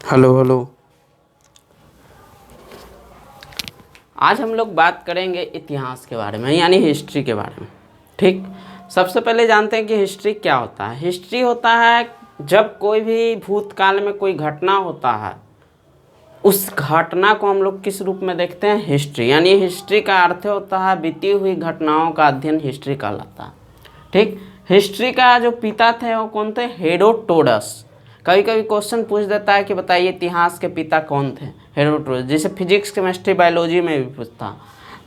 Hello hello. आज हम लोग बात करेंगे इतिहास के बारे में, यानी हिस्ट्री के बारे में। ठीक, सबसे पहले जानते हैं कि हिस्ट्री क्या होता है। हिस्ट्री होता है जब कोई भी भूतकाल में कोई घटना होता है, उस घटना को हम लोग किस रूप में देखते हैं, हिस्ट्री। यानी हिस्ट्री का अर्थ होता है बीती हुई घटनाओं का अध्ययन हिस्ट्री कहलाता है। ठीक, हिस्ट्री का जो पिता थे वो कौन थे, हेरोडोटस। कभी कभी क्वेश्चन पूछ देता है कि बताइए इतिहास के पिता कौन थे, हेरोडोटस। जैसे फिजिक्स केमिस्ट्री बायोलॉजी में भी पूछता,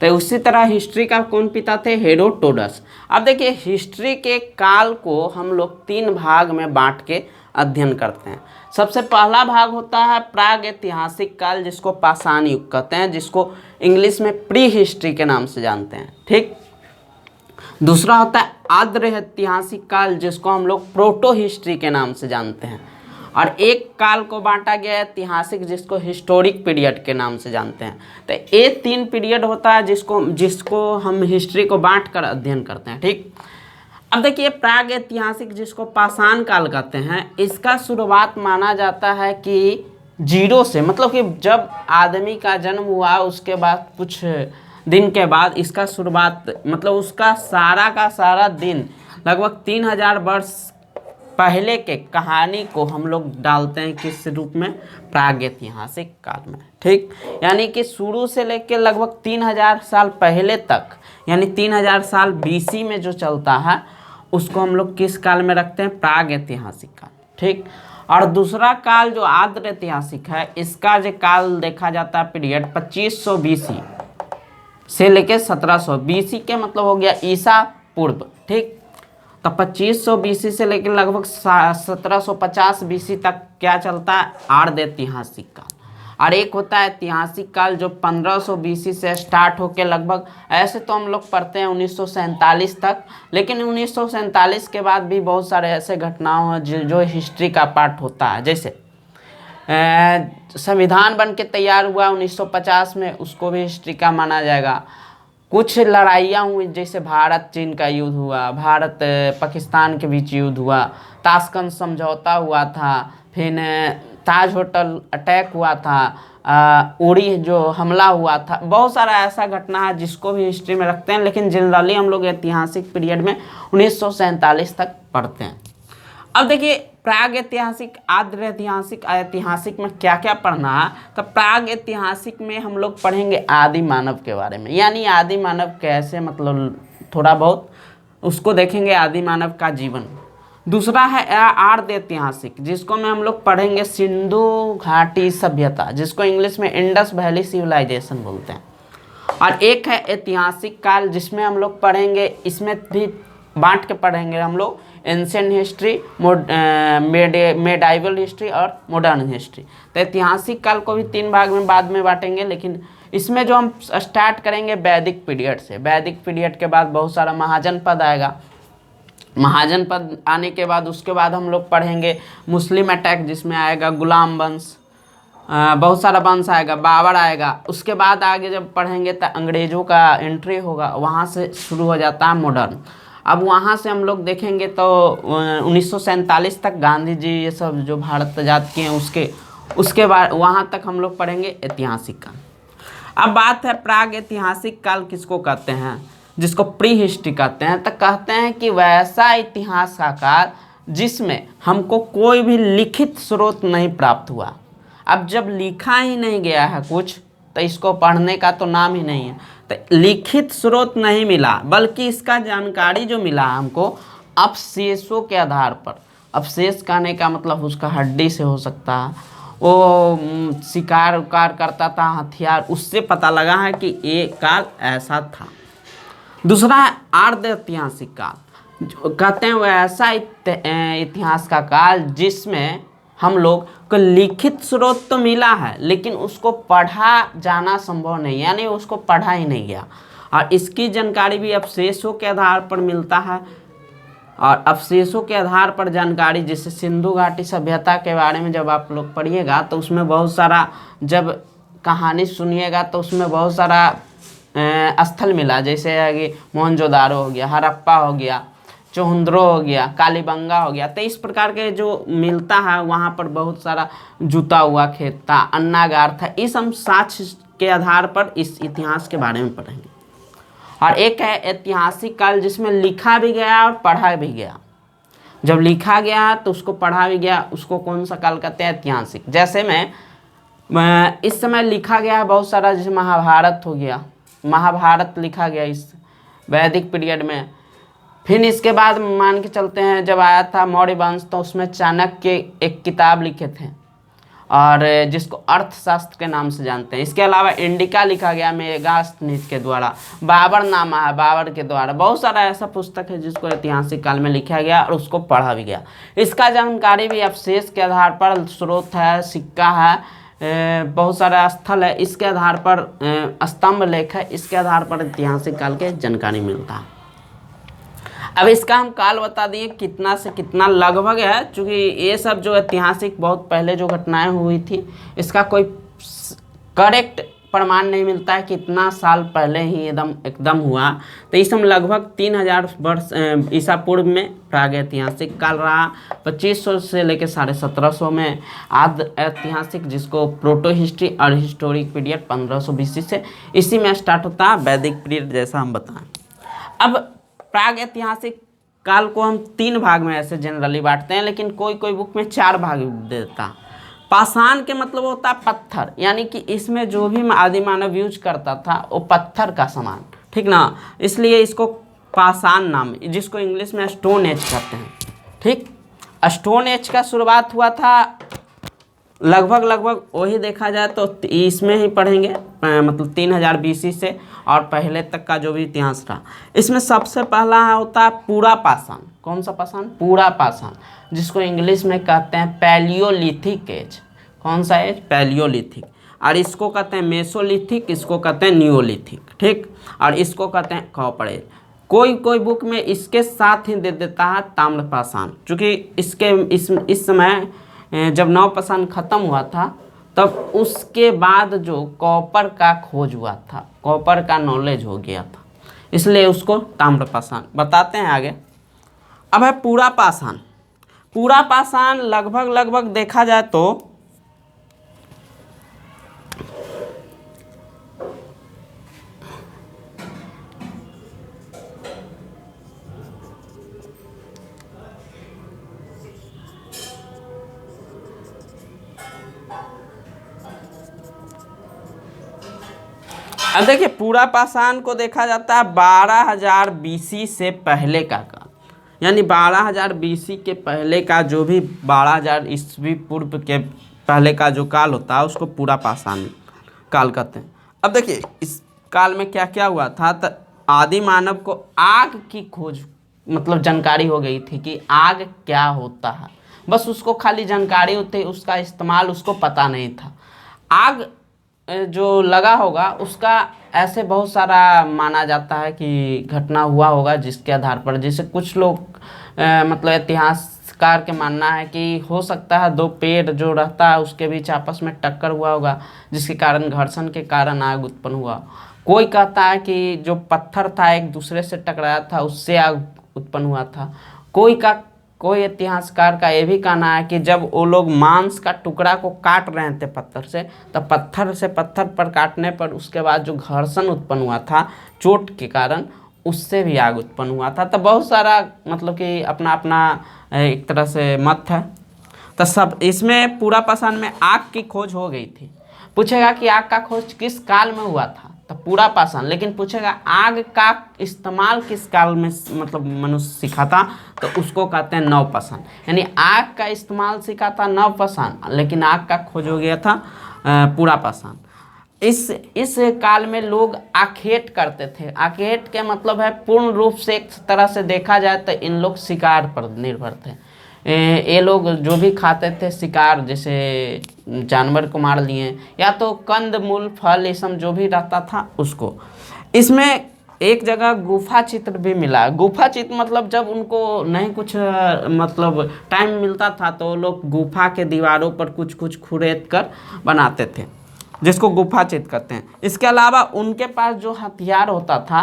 तो उसी तरह हिस्ट्री का कौन पिता थे, हेरोडोटस। अब देखिए, हिस्ट्री के काल को हम लोग 3 भाग में बांट के अध्ययन करते हैं। सबसे पहला भाग होता है प्राग ऐतिहासिक काल, जिसको पाषाण युग कहते हैं, जिसको इंग्लिश में प्री हिस्ट्री के नाम से जानते हैं। ठीक, दूसरा होता है आद्र ऐतिहासिक काल, जिसको हम लोग प्रोटो हिस्ट्री के नाम से जानते हैं। और एक काल को बांटा गया है ऐतिहासिक, जिसको हिस्टोरिक पीरियड के नाम से जानते हैं। तो ये 3 पीरियड होता है जिसको हम हिस्ट्री को बांट कर अध्ययन करते हैं। ठीक, अब देखिए, प्राग ऐतिहासिक जिसको पाषाण काल कहते हैं, इसका शुरुआत माना जाता है कि 0 से, मतलब कि जब आदमी का जन्म हुआ उसके बाद कुछ दिन के बाद इसका शुरुआत, मतलब उसका सारा का सारा दिन, लगभग 3000 वर्ष पहले के कहानी को हम लोग डालते हैं किस रूप में, प्रागैतिहासिक काल में। ठीक, यानी कि शुरू से लेकर लगभग 3000 साल पहले तक, यानी 3000 साल बीसी में जो चलता है, उसको हम लोग किस काल में रखते हैं, प्रागैतिहासिक काल। ठीक, और दूसरा काल जो आद्र ऐतिहासिक है, इसका जो काल देखा जाता है पीरियड 2500 बीसी से लेकर 1700 बीसी के, मतलब हो गया ईसा पूर्व। ठीक, तो 2500 बीसी से लेकर लगभग 1750 बीसी तक क्या चलता है, आर्ध ऐतिहासिक काल। और एक होता है ऐतिहासिक काल जो 1500 बीसी से स्टार्ट होकर लगभग, ऐसे तो हम लोग पढ़ते हैं 1947 तक, लेकिन 1947 के बाद भी बहुत सारे ऐसे घटनाओं हैं जो हिस्ट्री का पार्ट होता है। जैसे संविधान बन के तैयार हुआ 1950 में, उसको भी हिस्ट्री का माना जाएगा। कुछ लड़ाइयाँ हुई, जैसे भारत चीन का युद्ध हुआ, भारत पाकिस्तान के बीच युद्ध हुआ, ताशकंद समझौता हुआ था, फिर ताज होटल अटैक हुआ था, उड़ी जो हमला हुआ था। बहुत सारा ऐसा घटना है जिसको भी हिस्ट्री में रखते हैं, लेकिन जनरली हम लोग ऐतिहासिक पीरियड में 1947 तक पढ़ते हैं। अब देखिए, प्राग ऐतिहासिक, आद्र ऐतिहासिक, ऐतिहासिक में क्या क्या पढ़ना है। तो प्राग ऐतिहासिक में हम लोग पढ़ेंगे आदि मानव के बारे में, यानी आदि मानव कैसे, मतलब थोड़ा बहुत उसको देखेंगे, आदि मानव का जीवन। दूसरा है आर्ध ऐतिहासिक, जिसको में हम लोग पढ़ेंगे सिंधु घाटी सभ्यता, जिसको इंग्लिश में इंडस वैली सिविलाइजेशन बोलते हैं। और एक है ऐतिहासिक काल, जिसमें हम लोग पढ़ेंगे, इसमें भी बांट के पढ़ेंगे हम लोग एंशिएंट हिस्ट्री, मेडाइवल हिस्ट्री और मॉडर्न हिस्ट्री। तो ऐतिहासिक काल को भी 3 भाग में बाद में बांटेंगे, लेकिन इसमें जो हम स्टार्ट करेंगे वैदिक पीरियड से। वैदिक पीरियड के बाद बहुत सारा महाजनपद आएगा। महाजनपद आने के बाद उसके बाद हम लोग पढ़ेंगे मुस्लिम अटैक, जिसमें आएगा गुलाम वंश, बहुत सारा वंश आएगा, बाबर आएगा। उसके बाद आगे जब पढ़ेंगे तो अंग्रेज़ों का एंट्री होगा, वहाँ से शुरू हो जाता है मॉडर्न। अब वहाँ से हम लोग देखेंगे तो 1947 तक गांधी जी ये सब जो भारत आज़ाद किए हैं, उसके बाद वहाँ तक हम लोग पढ़ेंगे ऐतिहासिक काल। अब बात है प्राग ऐतिहासिक काल किसको कहते हैं, जिसको प्री हिस्ट्री कहते हैं। तो कहते हैं कि वैसा इतिहास का काल जिसमें हमको कोई भी लिखित स्रोत नहीं प्राप्त हुआ। अब जब लिखा ही नहीं गया है कुछ, तो इसको पढ़ने का तो नाम ही नहीं है। तो लिखित स्रोत नहीं मिला, बल्कि इसका जानकारी जो मिला हमको अवशेषों के आधार पर। अवशेष कहने का मतलब उसका हड्डी से हो सकता है, वो शिकार उकार करता था, हथियार, उससे पता लगा है कि ये काल ऐसा था। दूसरा है आर्ध ऐतिहासिक काल, कहते हैं वह ऐसा इतिहास का काल जिसमें हम लोग को लिखित स्रोत तो मिला है, लेकिन उसको पढ़ा जाना संभव नहीं, यानी उसको पढ़ा ही नहीं गया। और इसकी जानकारी भी अवशेषों के आधार पर मिलता है। और अवशेषों के आधार पर जानकारी, जैसे सिंधु घाटी सभ्यता के बारे में जब आप लोग पढ़िएगा तो उसमें बहुत सारा, जब कहानी सुनिएगा तो उसमें बहुत सारा स्थल मिला, जैसे मोहनजोदारो हो गया, हड़प्पा हो गया, चुहंद्रो हो गया, कालीबंगा हो गया। तो इस प्रकार के जो मिलता है वहाँ पर बहुत सारा जुता हुआ खेत था, अन्नागार था। इस हम साक्ष्य के आधार पर इस इतिहास के बारे में पढ़ेंगे। और एक है ऐतिहासिक काल जिसमें लिखा भी गया और पढ़ा भी गया। जब लिखा गया तो उसको पढ़ा भी गया, उसको कौन सा काल कहते हैं? ऐतिहासिक। जैसे मैं इस समय लिखा गया है बहुत सारा, जैसे महाभारत हो गया, महाभारत लिखा गया इस वैदिक पीरियड में। फिर इसके बाद मान के चलते हैं जब आया था मौर्य वंश, तो उसमें चाणक्य एक किताब लिखे थे और जिसको अर्थशास्त्र के नाम से जानते हैं। इसके अलावा इंडिका लिखा गया मेगास्थनीज के द्वारा, बाबर नामा है बाबर के द्वारा। बहुत सारा ऐसा पुस्तक है जिसको ऐतिहासिक काल में लिखा गया और उसको पढ़ा भी गया। इसका जानकारी भी अवशेष के आधार पर, स्रोत है, सिक्का है, बहुत सारा स्थल है, इसके आधार पर स्तंभ लेख है, इसके आधार पर ऐतिहासिक काल के जानकारी मिलता है। अब इसका हम काल बता दिए कितना से कितना लगभग है, क्योंकि ये सब जो ऐतिहासिक बहुत पहले जो घटनाएं हुई थी इसका कोई करेक्ट प्रमाण नहीं मिलता है कितना साल पहले ही एकदम हुआ। तो इस हम लगभग 3000 वर्ष ईसा पूर्व में प्राग ऐतिहासिक काल रहा। 2500 से लेकर 1750 में आद ऐतिहासिक, जिसको प्रोटो हिस्ट्री और हिस्टोरिक पीरियड 1500 BC से इसी में स्टार्ट होता है वैदिक पीरियड, जैसा हम बताएं। अब प्राग ऐतिहासिक काल को हम 3 भाग में ऐसे जनरली बांटते हैं, लेकिन कोई कोई बुक में 4 भाग देता। पाषाण के मतलब होता है पत्थर, यानी कि इसमें जो भी आदि मानव यूज करता था वो पत्थर का सामान, ठीक ना, इसलिए इसको पाषाण नाम, जिसको इंग्लिश में स्टोन एज कहते हैं। ठीक, स्टोन एज का शुरुआत हुआ था लगभग वही देखा जाए तो इसमें ही पढ़ेंगे, मतलब 3000 BC से और पहले तक का जो भी इतिहास रहा। इसमें सबसे पहला होता है पूरा पाषाण। कौन सा पाषाण? पूरा पाषाण, जिसको इंग्लिश में कहते हैं पैलियोलिथिक एज। कौन सा एज? पैलियोलिथिक। और इसको कहते हैं मेसोलिथिक, इसको कहते हैं नियोलिथिक। ठीक, और इसको कहते हैं कॉपर एज। कोई कोई बुक में इसके साथ ही दे देता है ताम्र पाषाण, क्योंकि इस समय जब नवपाषाण खत्म हुआ था तब उसके बाद जो कॉपर का खोज हुआ था, कॉपर का नॉलेज हो गया था, इसलिए उसको ताम्र पाषाण बताते हैं आगे। अब है पूरा पाषाण। पूरा पाषाण लगभग देखा जाए तो अब देखिए पूरा पाषाण को देखा जाता है 12000 BC से पहले का काल, यानी 12000 BC के पहले का जो भी 12000 ईस्वी पूर्व के पहले का जो काल होता है उसको पूरा पाषाण काल कहते हैं। अब देखिए इस काल में क्या क्या हुआ था। तो आदि मानव को आग की खोज, मतलब जानकारी हो गई थी कि आग क्या होता है, बस उसको खाली जानकारी होती, उसका इस्तेमाल उसको पता नहीं था। आग जो लगा होगा उसका ऐसे बहुत सारा माना जाता है कि घटना हुआ होगा, जिसके आधार पर जैसे कुछ लोग मतलब इतिहासकार के मानना है कि हो सकता है 2 पेड़ जो रहता है उसके बीच आपस में टक्कर हुआ होगा, जिसके कारण घर्षण के कारण आग उत्पन्न हुआ। कोई कहता है कि जो पत्थर था एक दूसरे से टकराया था उससे आग उत्पन्न हुआ था। कोई इतिहासकार का ये भी कहना है कि जब वो लोग मांस का टुकड़ा को काट रहे थे पत्थर से, तो पत्थर से पत्थर पर काटने पर उसके बाद जो घर्षण उत्पन्न हुआ था चोट के कारण, उससे भी आग उत्पन्न हुआ था। तो बहुत सारा मतलब कि अपना अपना एक तरह से मत है। तो सब इसमें पूरा पाषाण में आग की खोज हो गई थी। पूछेगा कि आग का खोज किस काल में हुआ था, तो पूरा पाषाण। लेकिन पूछेगा आग का इस्तेमाल किस काल में मतलब मनुष्य सीखा था, तो उसको कहते हैं नवपाषाण। यानी आग का इस्तेमाल सीखा था नवपाषाण, लेकिन आग का खोज हो गया था पूरा पाषाण। इस काल में लोग आखेट करते थे। आखेट के मतलब है पूर्ण रूप से एक तरह से देखा जाए तो इन लोग शिकार पर निर्भर थे। ये लोग जो भी खाते थे शिकार, जैसे जानवर को मार लिए या तो कंद मूल फल ये सब जो भी रहता था उसको। इसमें एक जगह गुफा चित्र भी मिला। गुफा चित्र मतलब जब उनको नहीं कुछ मतलब टाइम मिलता था तो लोग गुफा के दीवारों पर कुछ कुछ खुरेद कर बनाते थे, जिसको गुफा चित्र कहते हैं। इसके अलावा उनके पास जो हथियार होता था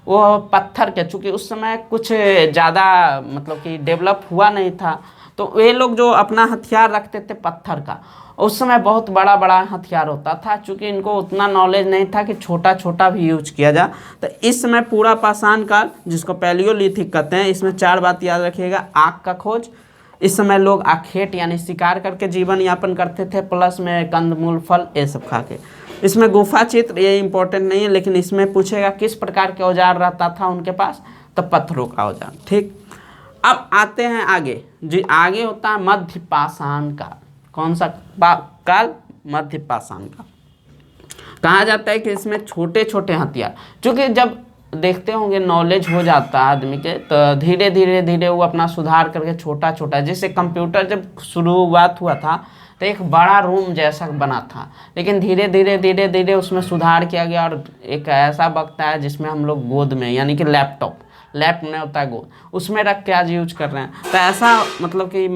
वो पत्थर के, चूँकि उस समय कुछ ज़्यादा मतलब कि डेवलप हुआ नहीं था, तो वे लोग जो अपना हथियार रखते थे पत्थर का, उस समय बहुत बड़ा बड़ा हथियार होता था, चूँकि इनको उतना नॉलेज नहीं था कि छोटा छोटा भी यूज किया जा। तो इस समय पूरा पाषाण काल, जिसको पैलियोलिथिक कहते हैं, इसमें 4 बात याद रखिएगा। आग का खोज, इस समय लोग आखेट यानी शिकार करके जीवन यापन करते थे, प्लस में कंदमूल फल ये सब खा के। इसमें गुफा चित्र, ये इंपॉर्टेंट नहीं है, लेकिन इसमें पूछेगा किस प्रकार के औजार रहता था उनके पास, तो पत्थरों का औजार। ठीक, अब आते हैं आगे जी। आगे होता है मध्य पाषाण काल। कौन सा काल? मध्य पाषाण काल। कहा जाता है कि इसमें छोटे छोटे हथियार, क्योंकि जब देखते होंगे नॉलेज हो जाता है आदमी के, तो धीरे धीरे धीरे वो अपना सुधार करके छोटा छोटा, जैसे कंप्यूटर जब शुरुआत हुआ था तो एक बड़ा रूम जैसा बना था, लेकिन धीरे धीरे धीरे धीरे उसमें सुधार किया गया, और एक ऐसा वक्त आया जिसमें हम लोग गोद में, यानी कि लैप में होता है गोद, उसमें रख के आज यूज कर रहे हैं। तो ऐसा मतलब कि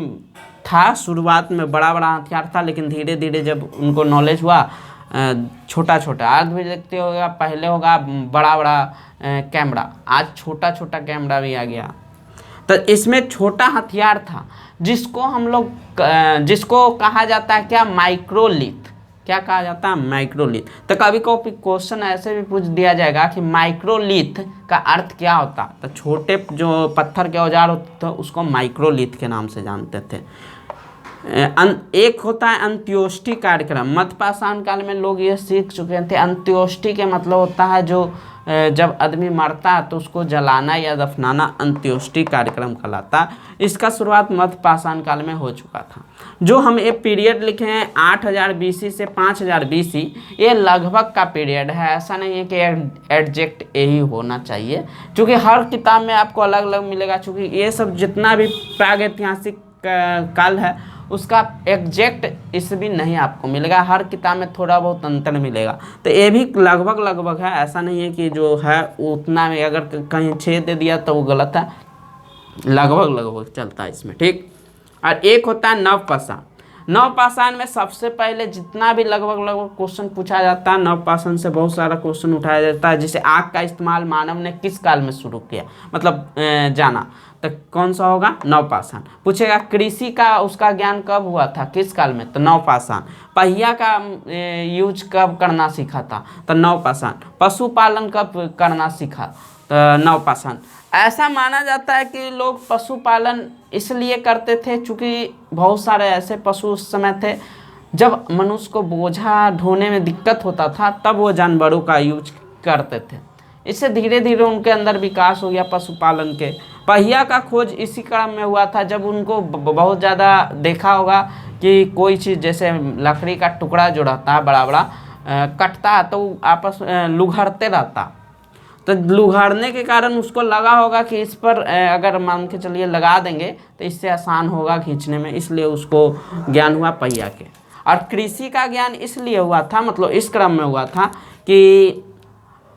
था, शुरुआत में बड़ा बड़ा हथियार था, लेकिन धीरे धीरे जब उनको नॉलेज हुआ छोटा छोटा, आज भी देखते होगा, पहले होगा बड़ा बड़ा कैमरा, आज छोटा छोटा कैमरा भी आ गया। तो इसमें छोटा हथियार था जिसको हम लोग जिसको कहा जाता है क्या? माइक्रोलिथ। क्या कहा जाता है? माइक्रोलिथ। तो कभी कभी क्वेश्चन ऐसे भी पूछ दिया जाएगा कि माइक्रोलिथ का अर्थ क्या होता? तो छोटे जो पत्थर के औजार होते थे उसको माइक्रोलिथ के नाम से जानते थे। एक होता है अंत्योष्टि कार्यक्रम। मध्य पाषाण काल में लोग ये सीख चुके थे। अंत्योष्टि के मतलब होता है जो जब आदमी मरता है तो उसको जलाना या दफनाना, अंत्योष्टि कार्यक्रम कहलाता। इसका शुरुआत मध्य पाषाण काल में हो चुका था। जो हम ये पीरियड लिखे हैं 8000 BC से 5000 BC, ये लगभग का पीरियड है, ऐसा नहीं है कि एग्जैक्ट यही होना चाहिए, क्योंकि हर किताब में आपको अलग अलग मिलेगा। चूँकि ये सब जितना भी प्रागैतिहासिक काल है उसका एग्जैक्ट ईस्वी नहीं आपको मिलेगा, हर किताब में थोड़ा बहुत अंतर मिलेगा। तो ये भी लगभग लगभग है, ऐसा नहीं है कि जो है उतना में अगर कहीं 6 दे दिया तो वो गलत है, लगभग लगभग चलता है इसमें। ठीक, और एक होता है नवपाषाण। नवपाषाण में सबसे पहले जितना भी लगभग लगभग क्वेश्चन पूछा जाता है, नवपाषाण से बहुत सारा क्वेश्चन उठाया जाता है। जैसे आग का इस्तेमाल मानव ने किस काल में शुरू किया, मतलब जाना, तो कौन सा होगा? नवपाषाण। पूछेगा कृषि का उसका ज्ञान कब हुआ था, किस काल में? तो नवपाषाण। पहिया का यूज कब करना सीखा था? तो नवपाषाण। पशुपालन कब करना सीखा? तो नवपाषाण। ऐसा माना जाता है कि लोग पशुपालन इसलिए करते थे चूँकि बहुत सारे ऐसे पशु उस समय थे जब मनुष्य को बोझा ढोने में दिक्कत होता था, तब वो जानवरों का यूज करते थे। इससे धीरे धीरे उनके अंदर विकास हो गया पशुपालन के। पहिया का खोज इसी क्रम में हुआ था जब उनको बहुत ज़्यादा देखा होगा कि कोई चीज़, जैसे लकड़ी का टुकड़ा जो रहता है बड़ा बड़ा कटता है तो आपस लुघड़ते रहता, तो लुघड़ने के कारण उसको लगा होगा कि इस पर अगर मान के चलिए लगा देंगे तो इससे आसान होगा खींचने में, इसलिए उसको ज्ञान हुआ पहिया के। और कृषि का ज्ञान इसलिए हुआ था, मतलब इस क्रम में हुआ था कि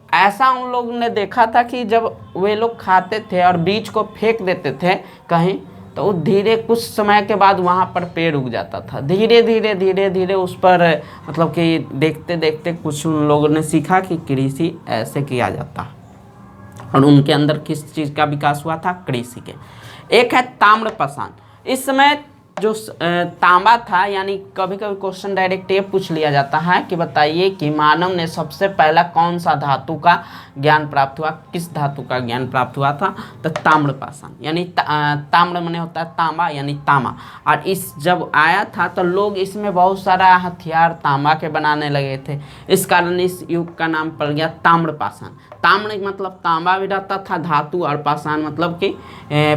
ऐसा उन लोगों ने देखा था कि जब वे लोग खाते थे और बीज को फेंक देते थे कहीं, तो धीरे कुछ समय के बाद वहाँ पर पेड़ उग जाता था। धीरे धीरे धीरे धीरे उस पर मतलब कि देखते देखते कुछ उन लोगों ने सीखा कि कृषि ऐसे किया जाता है, और उनके अंदर किस चीज़ का विकास हुआ था? कृषि के। एक है ताम्रपाषाण। इस समय जो तांबा था, यानी कभी कभी क्वेश्चन डायरेक्ट ये पूछ लिया जाता है कि बताइए कि मानव ने सबसे पहला कौन सा धातु का ज्ञान प्राप्त हुआ, किस धातु का ज्ञान प्राप्त हुआ था? तो ताम्रपाषाण, यानी ताम्र माने होता है तांबा, यानी तांबा। और इस जब आया था तो लोग इसमें बहुत सारा हथियार तांबा के बनाने लगे थे, इस कारण इस युग का नाम पड़ गया ताम्रपाषाण। ताम्र मतलब तांबा भी रहता था धातु, और पाषाण मतलब कि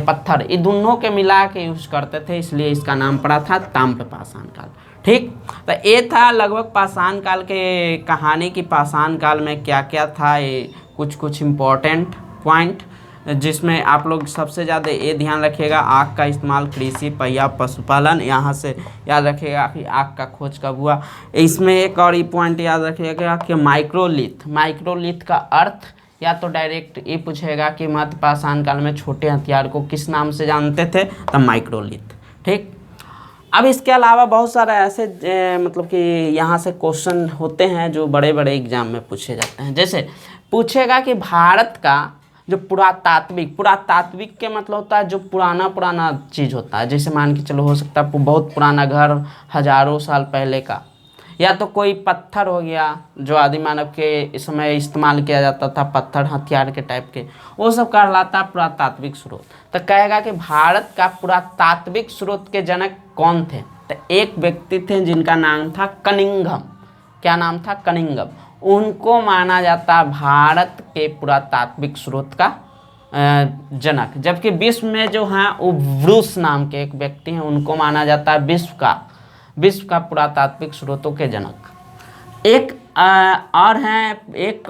पत्थर, ये दोनों के मिला के यूज करते थे, इसलिए इसका नाम पड़ा था ताम्रपाषाण काल। ठीक, तो ये था लगभग पाषाण काल के कहानी की पाषाण काल में क्या क्या था, ये कुछ इम्पोर्टेंट पॉइंट, जिसमें आप लोग सबसे ज़्यादा ये ध्यान रखिएगा, आग का इस्तेमाल, कृषि, पहिया, पशुपालन। यहाँ से याद रखिएगा कि आग का खोज कब हुआ। इसमें एक और ही पॉइंट याद रखिएगा कि माइक्रोलिथ का अर्थ या तो डायरेक्ट ये पूछेगा कि मध्य पाषाण काल में छोटे हथियार को किस नाम से जानते थे, तो माइक्रोलिथ। ठीक, अब इसके अलावा बहुत सारे ऐसे मतलब कि यहाँ से क्वेश्चन होते हैं जो बड़े बड़े एग्जाम में पूछे जाते हैं। जैसे पूछेगा कि भारत का जो पुरातात्विक के मतलब होता है जो पुराना पुराना चीज़ होता है, जैसे मान के चलो हो सकता है बहुत पुराना घर हजारों साल पहले का, या तो कोई पत्थर हो गया जो आदि मानव के इस समय इस्तेमाल किया जाता था, पत्थर हथियार के टाइप के, वो सब कहलाता है पुरातात्विक स्रोत। तो कहेगा कि भारत का पुरातात्विक स्रोत के जनक कौन थे? तो एक व्यक्ति थे जिनका नाम था कनिंघम। क्या नाम था? कनिंघम। उनको माना जाता है भारत के पुरातात्विक स्रोत का जनक। जबकि विश्व में जो है वो ब्रूस नाम के एक व्यक्ति हैं, उनको माना जाता है विश्व का पुरातात्विक स्रोतों के जनक। एक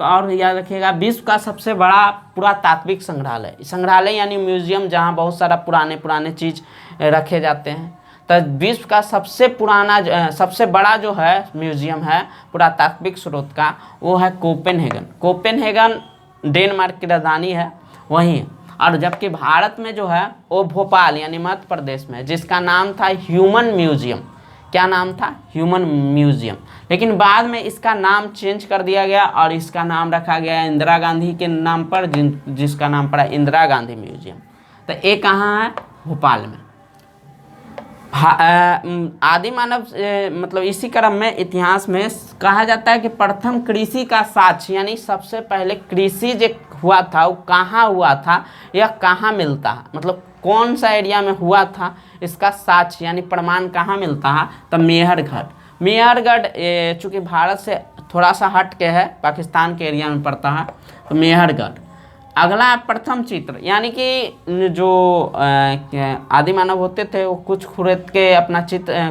और याद रखिएगा, विश्व का सबसे बड़ा पुरातात्विक संग्रहालय यानी म्यूजियम, जहाँ बहुत सारा पुराने चीज़ रखे जाते हैं। तो विश्व का सबसे बड़ा जो है म्यूजियम है पुरातात्विक स्रोत का, वो है कोपेनहेगन डेनमार्क की राजधानी है वहीं। और जबकि भारत में जो है वो भोपाल यानी मध्य प्रदेश में, जिसका नाम था ह्यूमन म्यूजियम। क्या नाम था? Human museum. लेकिन बाद में इसका नाम चेंज कर दिया गया और इसका नाम रखा गया इंदिरा गांधी के नाम पर, जिसका नाम पड़ा इंदिरा गांधी म्यूजियम। तो ये कहाँ है? भोपाल में। आदि मानव मतलब इसी क्रम में इतिहास में कहा जाता है कि प्रथम कृषि का साक्ष्य यानी सबसे पहले कृषि जो हुआ था वो कहाँ हुआ था या कहाँ मिलता है, मतलब कौन सा एरिया में हुआ था, इसका साक्ष्य यानी प्रमाण कहाँ मिलता है? तो मेहरगढ़ चूँकि भारत से थोड़ा सा हट के है, पाकिस्तान के एरिया में पड़ता है, तो मेहरगढ़। अगला प्रथम चित्र, यानी कि जो आदि मानव होते थे वो कुछ खुरेद के अपना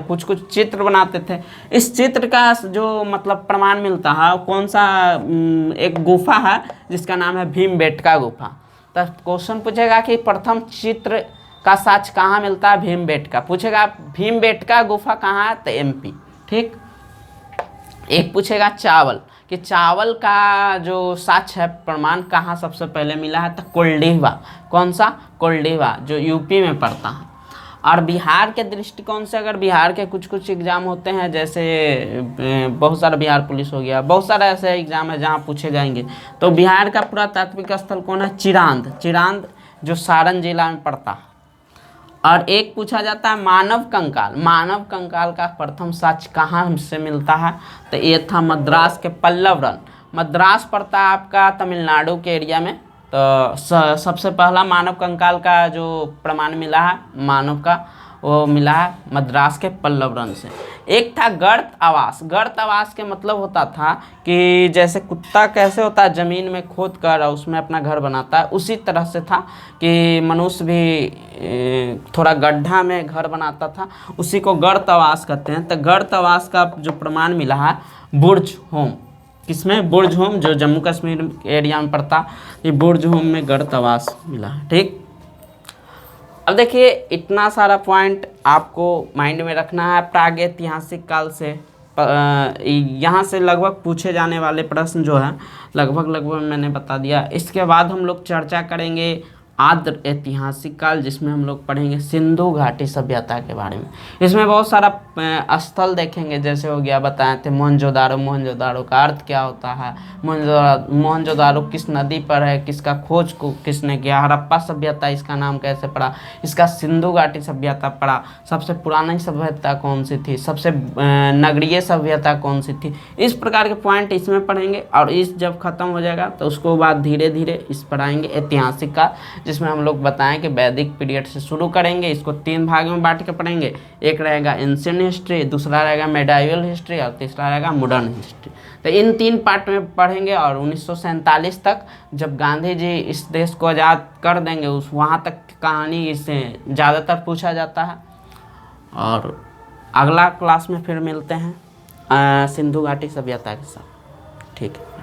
कुछ चित्र बनाते थे। इस चित्र का जो मतलब प्रमाण मिलता है कौन सा? एक गुफा है जिसका नाम है भीमबेटका गुफा। तो क्वेश्चन पूछेगा कि प्रथम चित्र का साक्ष्य कहाँ मिलता है? भीमबेटका। पूछेगा भीमबेटका गुफा कहाँ है? तो MP। ठीक। एक पूछेगा चावल, कि चावल का जो साक्ष्य है प्रमाण कहाँ सबसे पहले मिला है? तो कोल्डिवा। कौन सा? कोल्डिवा, जो यूपी में पड़ता है। और बिहार के दृष्टिकोण से अगर बिहार के कुछ एग्ज़ाम होते हैं, जैसे बहुत सारा बिहार पुलिस हो गया, बहुत सारा ऐसे एग्ज़ाम है जहाँ पूछे जाएंगे, तो बिहार का पुरातात्विक स्थल कौन है? चिरांद जो सारण जिला में पड़ता है। और एक पूछा जाता है मानव कंकाल का प्रथम साक्ष्य कहाँ से मिलता है? तो ये था मद्रास के पल्लव रन। मद्रास पड़ता है आपका तमिलनाडु के एरिया में। तो सबसे पहला मानव कंकाल का जो प्रमाण मिला है मानव का, वो मिला है मद्रास के पल्लव रन से। एक था गर्त आवास के मतलब होता था कि जैसे कुत्ता कैसे होता है ज़मीन में खोद कर उसमें अपना घर बनाता है, उसी तरह से था कि मनुष्य भी थोड़ा गड्ढा में घर बनाता था, उसी को गर्त आवास कहते हैं। तो गर्त आवास का जो प्रमाण मिला है बुर्ज होम, किसमें? बुर्ज होम, जो जम्मू कश्मीर एरिया में पड़ता, ये बुर्ज होम में गर्त आवास मिला है। ठीक। अब देखिए इतना सारा पॉइंट आपको माइंड में रखना है प्रागैतिहासिक काल से। यहाँ से लगभग पूछे जाने वाले प्रश्न जो है लगभग मैंने बता दिया। इसके बाद हम लोग चर्चा करेंगे आद्र ऐतिहासिक काल, जिसमें हम लोग पढ़ेंगे सिंधु घाटी सभ्यता के बारे में। इसमें बहुत सारा स्थल देखेंगे, जैसे हो गया बताए थे मोहनजोदारो का अर्थ क्या होता है, मोहनजोदारो किस नदी पर है, किसका खोज को किसने किया, हड़प्पा सभ्यता इसका नाम कैसे पड़ा, इसका सिंधु घाटी सभ्यता पड़ा, सबसे पुरानी सभ्यता कौन सी थी, सबसे नगरीय सभ्यता कौन सी थी। इस प्रकार के पॉइंट इसमें पढ़ेंगे। और इस जब खत्म हो जाएगा तो उसको बाद धीरे धीरे इस पर आएंगे ऐतिहासिक काल, जिसमें हम लोग बताएं कि वैदिक पीरियड से शुरू करेंगे। इसको 3 भाग में बांट के पढ़ेंगे। एक रहेगा एंशिएंट हिस्ट्री, दूसरा रहेगा मेडाइवल हिस्ट्री और तीसरा रहेगा मॉडर्न हिस्ट्री। तो इन 3 पार्ट में पढ़ेंगे। और 1947 तक जब गांधी जी इस देश को आज़ाद कर देंगे, उस वहाँ तक की कहानी इससे ज़्यादातर पूछा जाता है। और अगला क्लास में फिर मिलते हैं सिंधु घाटी सभ्यता के साथ। ठीक है।